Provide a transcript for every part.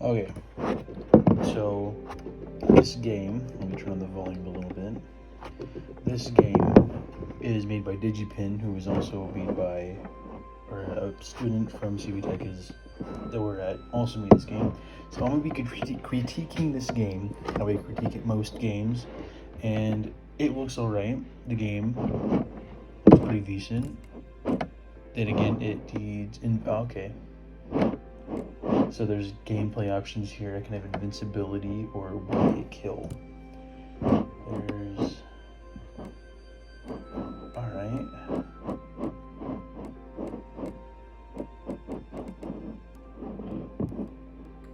Okay, so this game, let me turn on the volume a little bit. This game is made by Digipin, who is also made by, or a student from CV Tech is that we're at, also made this game. So I'm going to be critiquing this game, how I critique most games, and it looks alright. The game looks pretty decent. Then again, it needs, okay. So there's gameplay options here. I can have invincibility or one-hit kill. There's... Alright.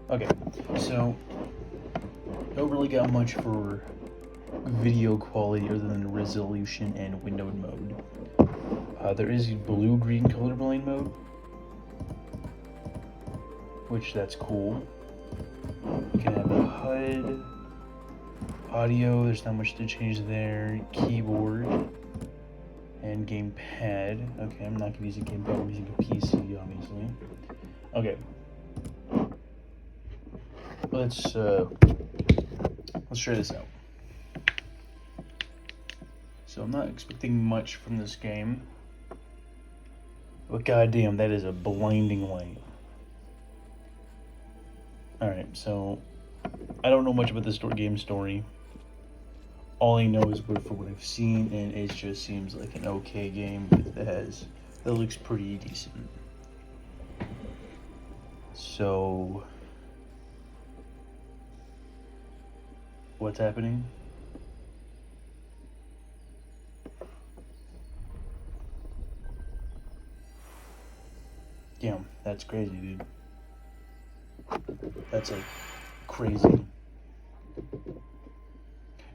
Okay, so don't really got much for video quality other than resolution and windowed mode. There is blue-green colorblind mode, which that's cool. You can have a HUD, audio, there's not much to change there, keyboard, and gamepad. Okay, I'm not gonna use a gamepad, I'm using a PC, obviously. Okay. Let's try this out. So I'm not expecting much from this game, but goddamn, that is a blinding light. Alright, so I don't know much about this game story. All I know is for what I've seen, and it just seems like an okay game that looks pretty decent. So what's happening? Damn, that's crazy, dude. That's like crazy.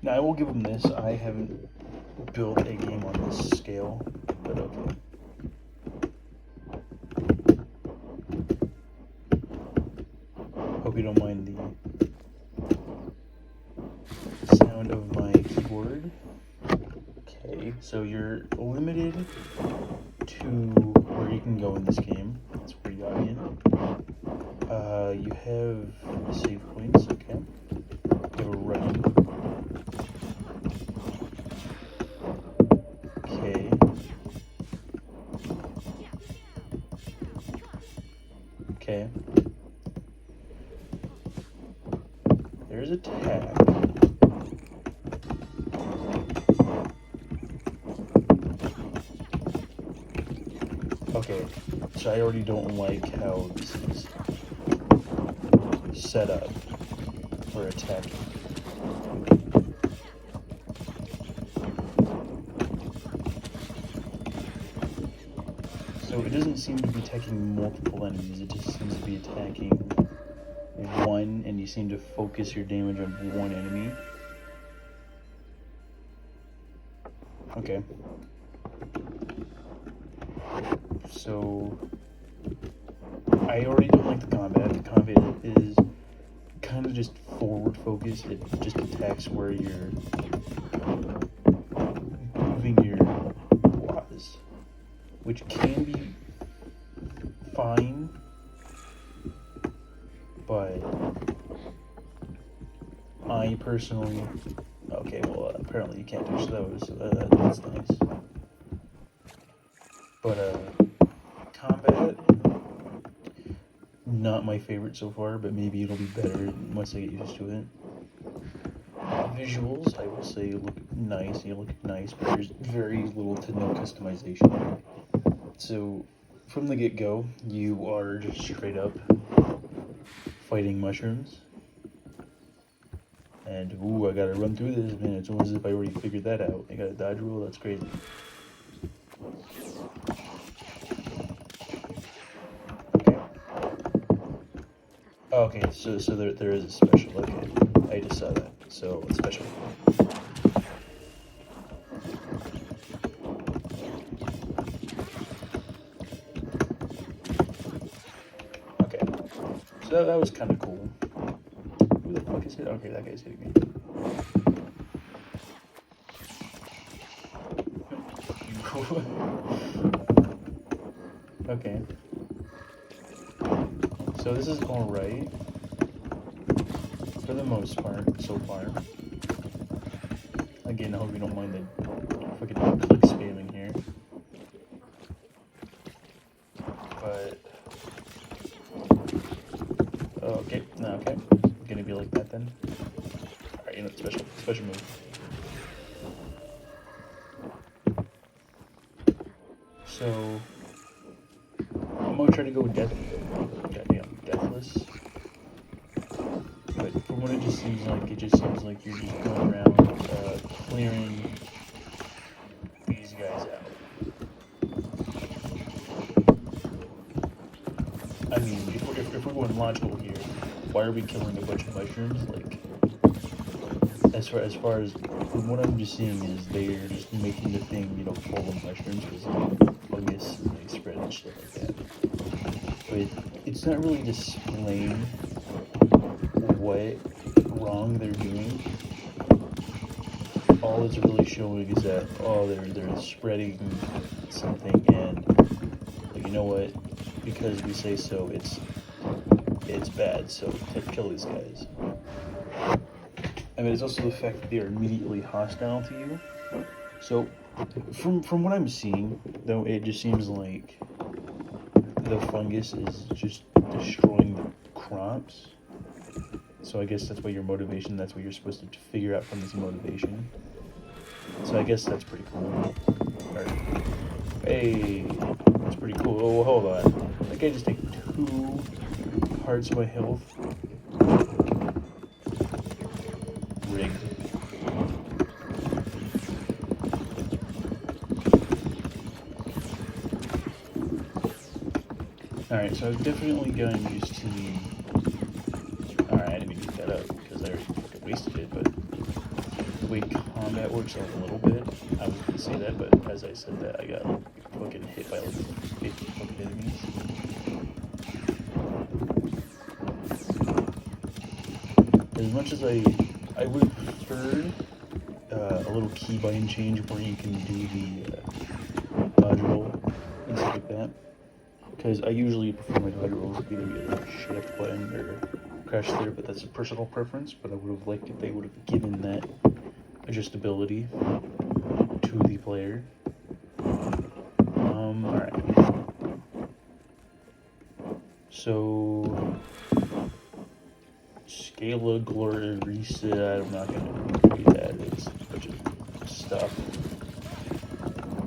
Now I will give them this. I haven't built a game on this scale, but okay. Hope you don't mind the sound of my keyboard. Okay, so you're limited to where you can go in this game. That's pretty obvious. You have save points, okay. You have a run. Okay. Okay. There's attack. Okay, so I already don't like how this is set up for attacking. So it doesn't seem to be attacking multiple enemies, it just seems to be attacking one, and you seem to focus your damage on one enemy. Okay. So I already don't like the combat. The combat is kind of just forward focused. It just attacks where you're moving your was, which can be fine, but I personally, okay, well apparently you can't touch those, so that's nice. But combat, not my favorite so far, but maybe it'll be better once I get used to it. Visuals, I will say, look nice. You look nice, but there's very little to no customization. So, from the get-go, you are just straight up fighting mushrooms. And, ooh, I gotta run through this, man. It's almost as if I already figured that out. I got a dodge roll, that's crazy. Okay, so there is a special, okay. I just saw that, so it's special. Okay, so that was kind of cool. Who the fuck is it? Okay, that guy's hitting me. Okay. So this is alright. for the most part, so far. Again, I hope you don't mind the fucking click spamming here. But okay, no, okay. Gonna be like that then. Alright, you know, special move. So I'm gonna try to go deathless. But from what it just seems like, you're just going around clearing these guys out. I mean, if we're going logical here, why are we killing a bunch of mushrooms? Like, as far as from what I'm just seeing is they're just making the thing, you know, full of mushrooms because fungus and they spread and shit like that. But it's not really displaying what wrong they're doing. All it's really showing is that they're spreading something, and but you know what? Because we say so, it's bad. So kill these guys. I mean, it's also the fact that they are immediately hostile to you. So, from what I'm seeing, though, it just seems like the fungus is just destroying the crops. So I guess that's what your motivation. That's what you're supposed to figure out from this motivation. So I guess that's pretty cool. Right. Hey, that's pretty cool. Oh, hold on. I can just take 2 hearts of my health. Rigged. Alright, so I've definitely gotten used to the... Alright, I didn't mean to pick that up because I already fucking wasted it, but the way combat works a little bit, I was gonna say that, but as I said that, I got fucking hit by like 50 fucking enemies. As much as I would have preferred a little keybind change where you can do the dodge roll and stuff like that. Because I usually prefer my dodge rolls either a shift button or crash there, but that's a personal preference. But I would have liked if they would have given that adjustability to the player. Alright. So, Scala Gloriosa, I'm not going to read that, it's a bunch of stuff.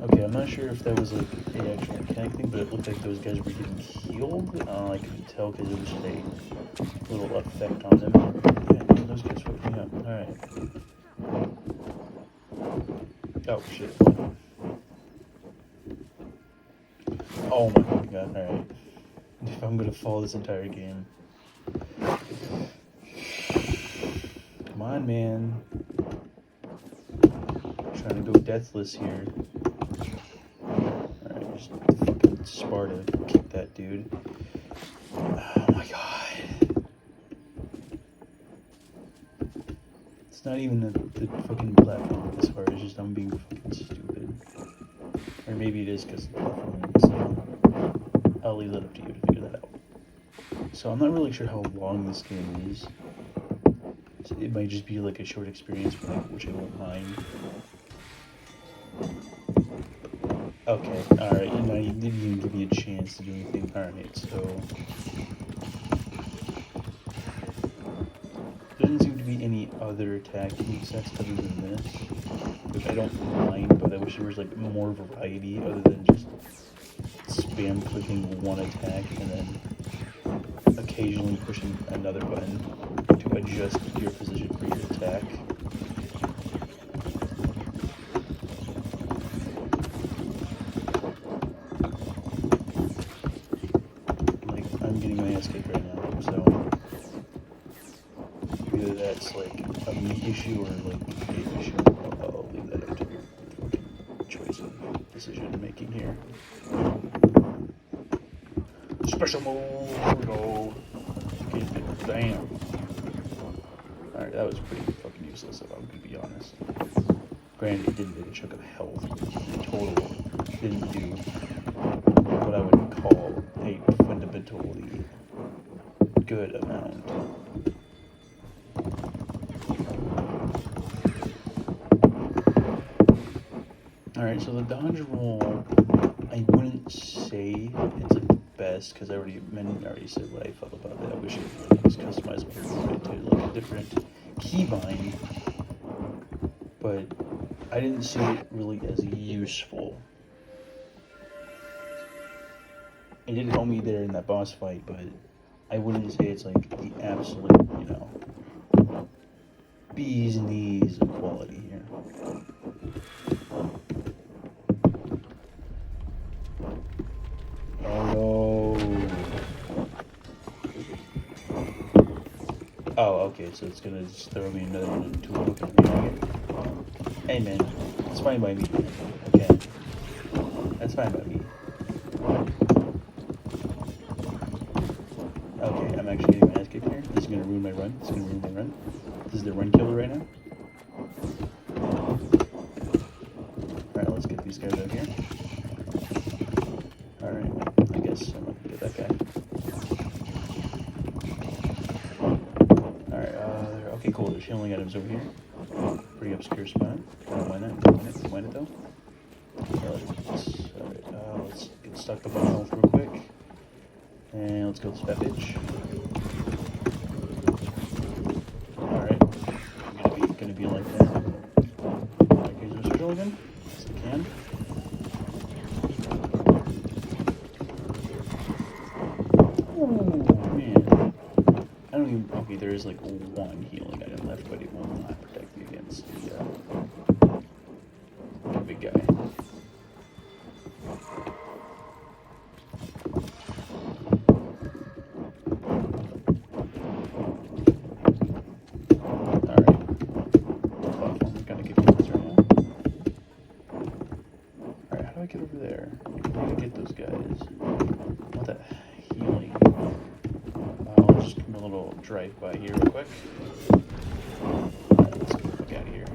Okay, I'm not sure if that was like an actual mechanic thing, but it looked like those guys were getting healed. I couldn't tell because it was just a little effect on them. Man, those guys fucked me up. Alright. Oh, shit. Oh my god, alright. If I'm gonna follow this entire game. Come on, man. I'm trying to go deathless here. Alright, just fucking Sparta. Kick that dude. Oh my god. It's not even the fucking platform this hard, it's just I'm being fucking stupid. Or maybe it is because of the platform, so I'll leave that up to you to figure that out. So I'm not really sure how long this game is. So it might just be like a short experience, which I won't mind. Okay, alright, you know, you didn't even give me a chance to do anything. Alright, so... There doesn't seem to be any other attack sets other than this, which I don't mind, but I wish there was like more variety other than just spam clicking one attack and then occasionally pushing another button to adjust your position for your attack. Like, I'm getting my ass kicked right now, so either that's like a me issue or like a game issue. I'll leave that up to your fucking choice of decision making here. Special mode, go. Damn. Alright, that was pretty fucking useless if I'm gonna be honest. Granted, it didn't take a chunk of health. Total didn't do what I would call a fundamentally good amount. Alright, so the dodge roll, I wouldn't say it's like the best, because I already said what I felt about it. I wish it was customizable a little bit to like a different keybind, but I didn't see it really as useful. It did help me there in that boss fight, but I wouldn't say it's like the absolute, bees knees of quality here. Oh no. Oh, okay, so it's gonna just throw me another one into a target. Hey man, it's fine by me. Okay. That's fine by me. Okay, I'm actually getting my ass kicked here. This is gonna ruin my run. This is the run killer right now. Alright, let's get these guys out here. Alright, I guess I'm not gonna get that guy. Alright, okay, cool. There's healing items over here. Pretty obscure spot. Don't mind that. Don't mind it though. Let's get stuck up on health real quick. And let's go with that bitch. Alright. Gonna be like that. Alright, here's our circle again. Yes, I can. Oh man. I don't even. Okay, there is like one healing item left, but it will not protect me against the big guy. Get over there. I need to get those guys. I want that healing. I'll just give me a little drive by here real quick. Alright, let's get the fuck out of here.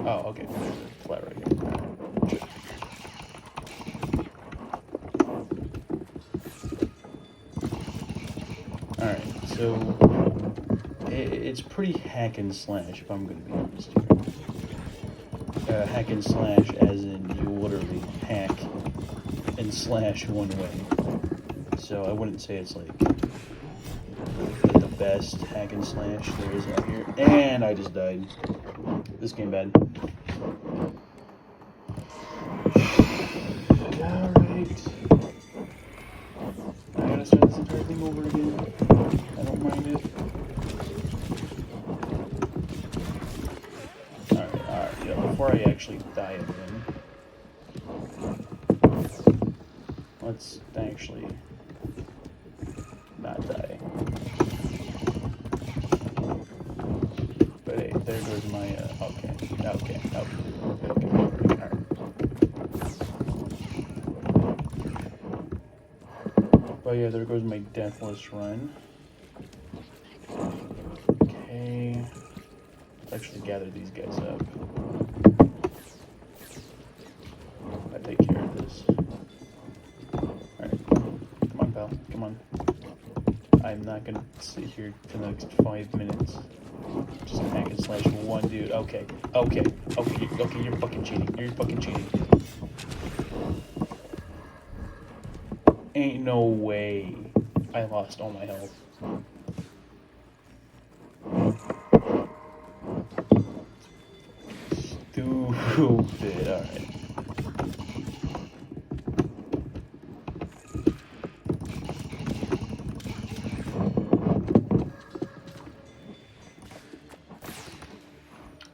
Oh, okay. There's a flat right here. Alright, so it's pretty hack and slash, if I'm going to be honest here. Hack and slash as in you literally hack and slash one way. So I wouldn't say it's like the best hack and slash there is out here. And I just died. This game bad. Alright. I gotta start this entire thing over again. I don't mind it. Before I actually die again, let's actually not die. But hey, there goes my, okay. Alright. But yeah, there goes my deathless run. Okay. Let's actually gather these guys up. Take care of this. Alright. Come on, pal. Come on. I'm not gonna sit here for the next 5 minutes. Just hack and slash one dude. Okay. You're fucking cheating. Ain't no way I lost all my health. Stupid. Alright.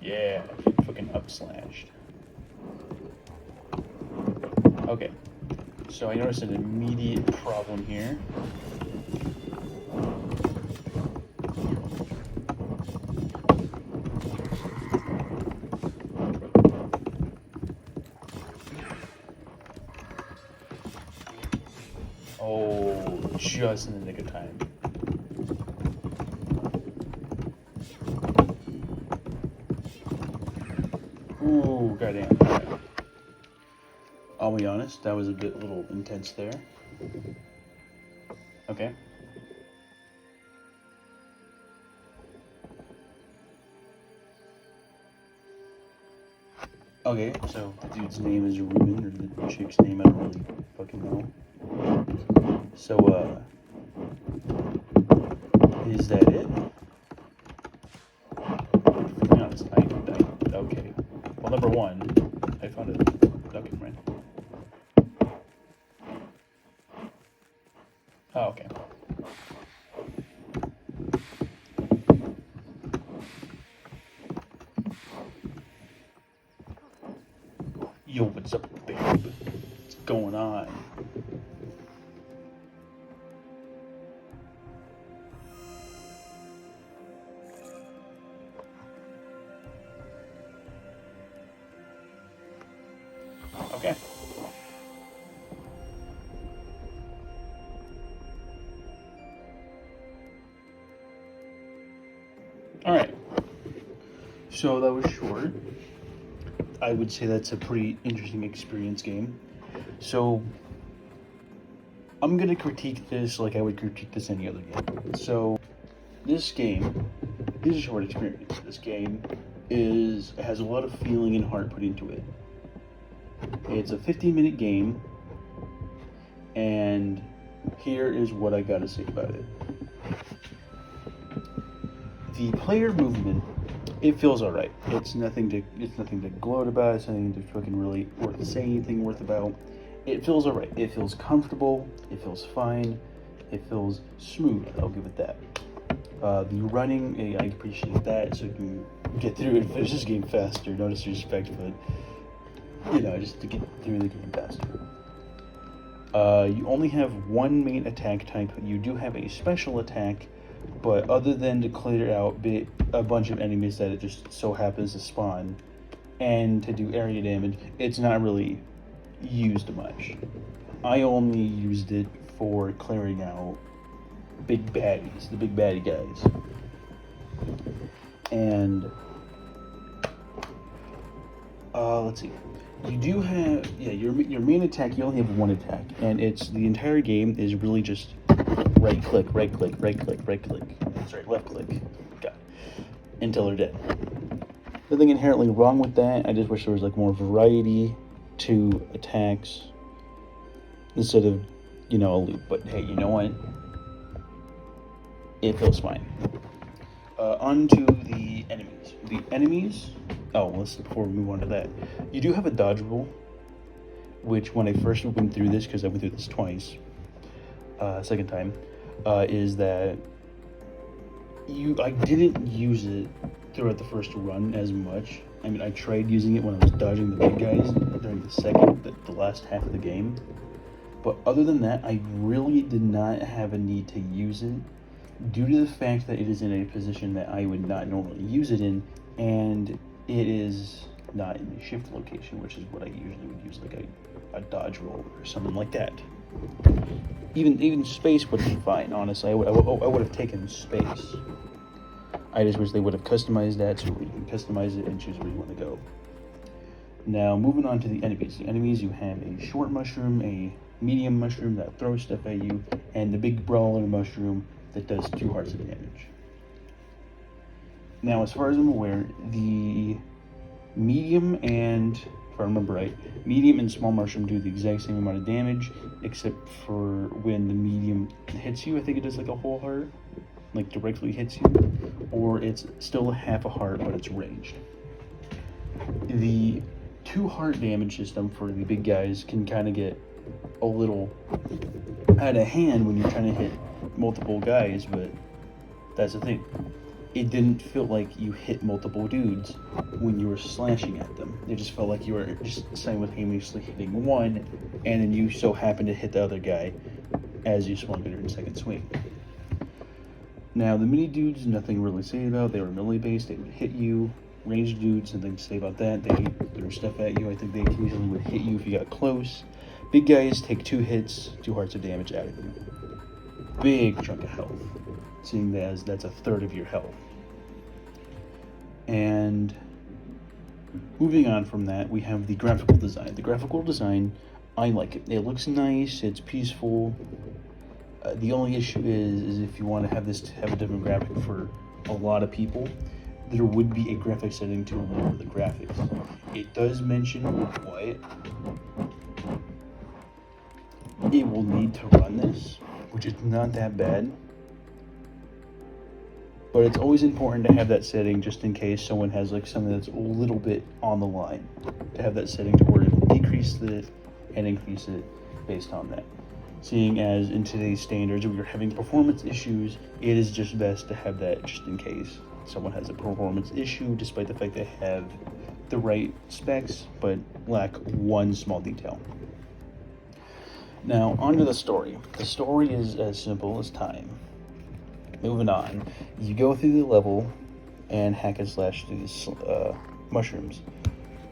Yeah, fucking upslashed. Okay, so I noticed an immediate problem here. Oh, just in the nick of time. Ooh, goddamn. Right. I'll be honest, that was a little intense there. Okay. Okay, so the dude's name is Ruben, or the chick's name, I don't really fucking know. So, is that it? To be honest, okay. Well, number one, I found a ducking right. Oh, okay. Yo, what's up, babe? What's going on? Okay. Alright. So that was short. I would say that's a pretty interesting experience game. So I'm gonna critique this like I would critique this any other game. So this game is a short experience. This game has a lot of feeling and heart put into it. It's a 15-minute game, and here is what I gotta say about it. The player movement, it feels alright. It's nothing to gloat about. It's nothing to fucking really worth saying anything worth about. It feels alright. It feels comfortable. It feels fine. It feels smooth. I'll give it that. The running, I appreciate that, so you can get through it and finish this game faster. No disrespect, but just to get through the game faster. You only have one main attack type. You do have a special attack, but other than to clear out a bunch of enemies that it just so happens to spawn, and to do area damage, it's not really used much. I only used it for clearing out big baddies, the big baddie guys. And let's see. You do have your main attack. You only have one attack, and it's the entire game is really just right click, right click, right click, right click. Sorry, left click. God, until they're dead. Nothing inherently wrong with that. I just wish there was like more variety to attacks instead of a loop. But hey, you know what? It feels fine. On to the enemies. The enemies. Oh, before we move on to that, you do have a dodge roll, which when I first went through this, because I went through this twice, second time, is that I didn't use it throughout the first run as much. I mean, I tried using it when I was dodging the big guys during the last half of the game, but other than that, I really did not have a need to use it due to the fact that it is in a position that I would not normally use it in, and it is not in the shift location, which is what I usually would use, like a dodge roll or something like that. Even space would be fine, honestly. I would have taken space. I just wish they would have customized that so you can customize it and choose where you want to go. Now, moving on to the enemies. The enemies, you have a short mushroom, a medium mushroom that throws stuff at you, and the big brawler mushroom that does 2 hearts of damage. Now, as far as I'm aware, the medium and, if I remember right, medium and small mushroom do the exact same amount of damage, except for when the medium hits you. I think it does like a whole heart, like directly hits you, or it's still half a heart, but it's ranged. The 2 heart damage system for the big guys can kind of get a little out of hand when you're trying to hit multiple guys, but that's the thing. It didn't feel like you hit multiple dudes when you were slashing at them. It just felt like you were just simultaneously hitting one, and then you so happened to hit the other guy as you swung it in second swing. Now, the mini dudes, nothing really to say about. They were melee based. They would hit you. Ranged dudes, nothing to say about that. They threw stuff at you. I think they occasionally would hit you if you got close. Big guys take 2 hits, 2 hearts of damage out of them. Big chunk of health, seeing as that's a third of your health. And moving on from that, we have the graphical design. The graphical design, I like it. It looks nice, it's peaceful. The only issue is if you want to have this have a demographic for a lot of people, there would be a graphics setting to lower the graphics. It does mention what it will need to run this, which is not that bad. But it's always important to have that setting just in case someone has like something that's a little bit on the line. To have that setting to where it will decrease it and increase it based on that. Seeing as in today's standards, we are having performance issues, it is just best to have that just in case someone has a performance issue, despite the fact they have the right specs, but lack one small detail. Now, onto the story. The story is as simple as time. Moving on, you go through the level and hack and slash through these mushrooms.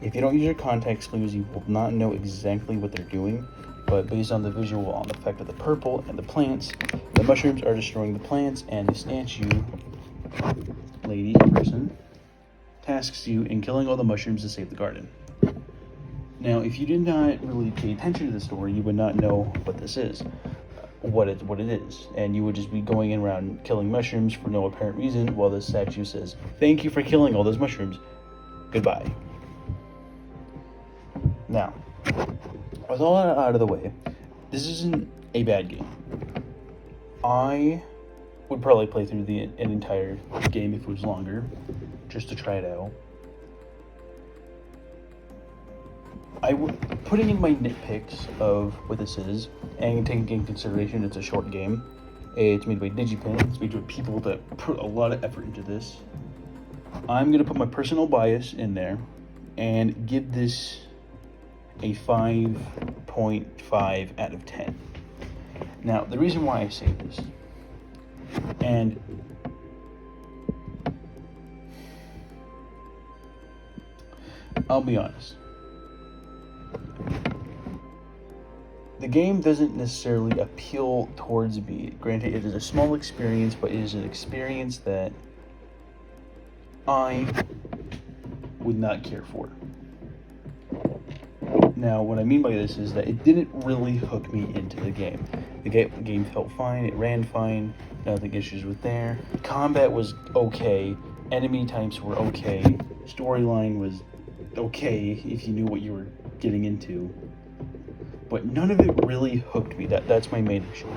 If you don't use your context clues, you will not know exactly what they're doing, but based on the visual on the effect of the purple and the plants, the mushrooms are destroying the plants, and the statue, lady, person, tasks you in killing all the mushrooms to save the garden. Now, if you did not really pay attention to the story, you would not know what this is. What it is, and you would just be going around killing mushrooms for no apparent reason while the statue says, "Thank you for killing all those mushrooms. Goodbye." Now, with all that out of the way, this isn't a bad game. I would probably play through an entire game if it was longer, just to try it out. Putting in my nitpicks of what this is, and taking into consideration it's a short game, it's made by DigiPen, it's made by people that put a lot of effort into this. I'm going to put my personal bias in there and give this a 5.5 out of 10. Now, the reason why I say this, and I'll be honest, the game doesn't necessarily appeal towards me. Granted, it is a small experience, but it is an experience that I would not care for. Now, what I mean by this is that it didn't really hook me into the game. The game felt fine, it ran fine, nothing issues with there. Combat was okay, enemy types were okay, storyline was okay if you knew what you were getting into. But none of it really hooked me. That's my main issue.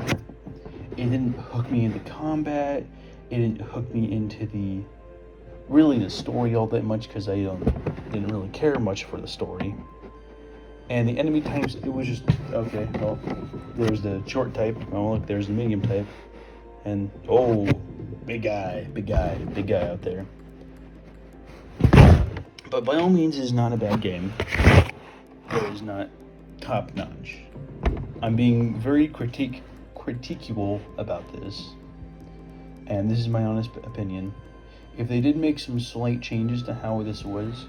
It didn't hook me into combat. It didn't hook me into the story all that much, because I didn't really care much for the story. And the enemy types, it was just okay. Well, there's the short type. Oh look, there's the medium type, and oh, big guy out there. But by all means, it is not a bad game. It is not top notch. I'm being very critiquable about this, and this is my honest opinion. If they did make some slight changes to how this was,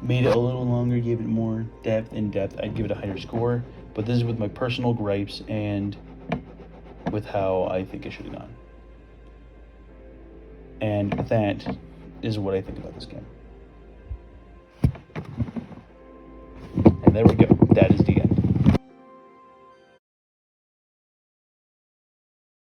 made it a little longer, gave it more depth, I'd give it a higher score. But this is with my personal gripes and with how I think it should have gone. And that is what I think about this game. And there we go. That is the end.